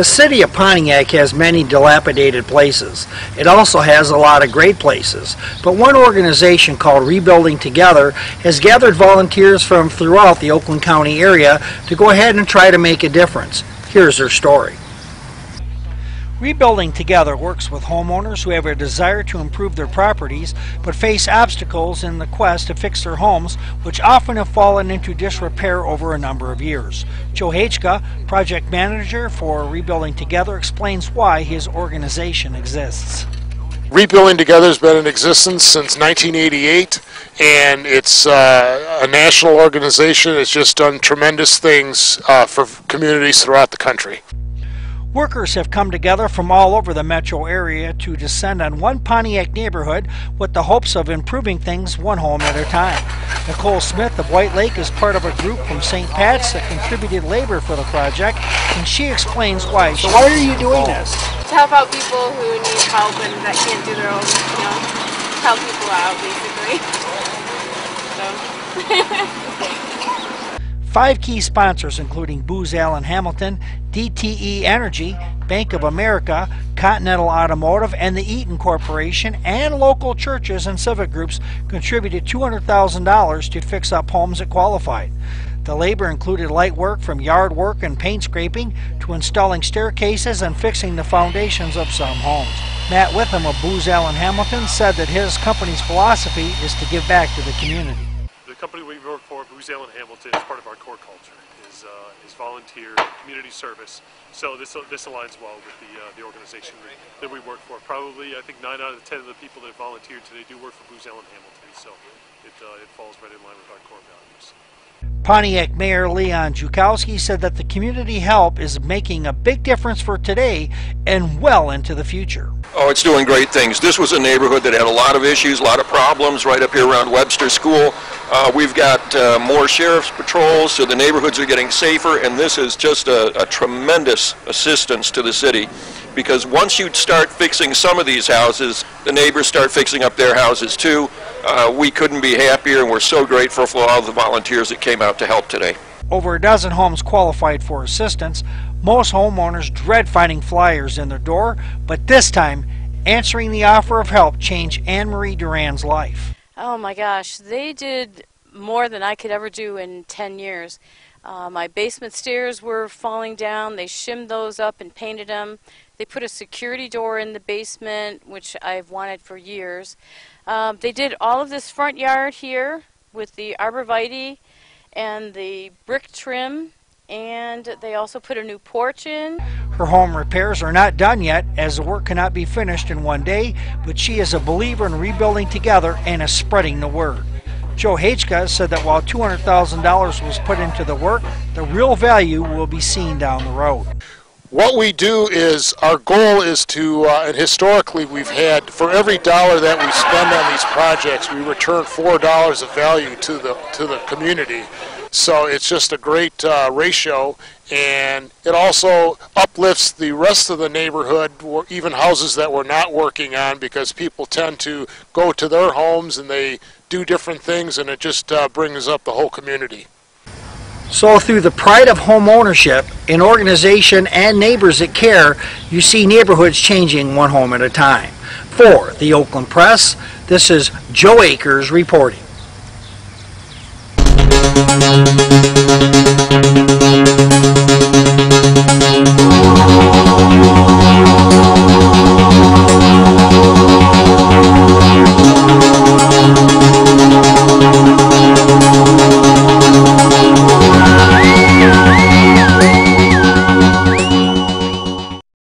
The city of Pontiac has many dilapidated places. It also has a lot of great places. But one organization called Rebuilding Together has gathered volunteers from throughout the Oakland County area to go ahead and try to make a difference. Here's their story. Rebuilding Together works with homeowners who have a desire to improve their properties but face obstacles in the quest to fix their homes, which often have fallen into disrepair over a number of years. Joe Hachka, project manager for Rebuilding Together, explains why his organization exists. Rebuilding Together has been in existence since 1988, and it's a national organization. It's just done tremendous things for communities throughout the country. Workers have come together from all over the metro area to descend on one Pontiac neighborhood with the hopes of improving things one home at a time. Nicole Smith of White Lake is part of a group from St. Pat's that contributed labor for the project, and she explains why. So why are you doing this? To help out people who need help and that can't do their own, help people out basically. So. 5 key sponsors, including Booz Allen Hamilton, DTE Energy, Bank of America, Continental Automotive, and the Eaton Corporation, and local churches and civic groups, contributed $200,000 to fix up homes that qualified. The labor included light work from yard work and paint scraping to installing staircases and fixing the foundations of some homes. Matt Witham of Booz Allen Hamilton said that his company's philosophy is to give back to the community. The company we work for, Booz Allen Hamilton, is part of our core culture, is volunteer community service. So this aligns well with the organization that we work for. Probably, I think 9 out of 10 of the people that volunteered today do work for Booz Allen Hamilton, so it falls right in line with our core values. Pontiac Mayor Leon Jukowski said that the community help is making a big difference for today and well into the future. Oh, it's doing great things. This was a neighborhood that had a lot of issues, a lot of problems right up here around Webster School. We've got more sheriff's patrols, so the neighborhoods are getting safer, and this is just a tremendous assistance to the city, because once you start fixing some of these houses, the neighbors start fixing up their houses too. We couldn't be happier, and we're so grateful for all the volunteers that came out to help today. Over a dozen homes qualified for assistance. Most homeowners dread finding flyers in their door, but this time, answering the offer of help changed Anne Marie Duran's life. Oh my gosh, they did more than I could ever do in 10 years. My basement stairs were falling down. They shimmed those up and painted them. They put a security door in the basement, which I've wanted for years. They did all of this front yard here with the arborvitae and the brick trim, and they also put a new porch in. Her home repairs are not done yet, as the work cannot be finished in one day, but she is a believer in rebuilding together and is spreading the word. Joe Hachka said that while $200,000 was put into the work, the real value will be seen down the road. What we do is, our goal is to, and historically we've had, for every dollar that we spend on these projects, we return $4 of value to the community. So it's just a great ratio, and it also uplifts the rest of the neighborhood, even houses that we're not working on, because people tend to go to their homes and they do different things, and it just brings up the whole community. So through the pride of home ownership, an organization, and neighbors that care, you see neighborhoods changing one home at a time. For the Oakland Press, this is Joe Akers reporting.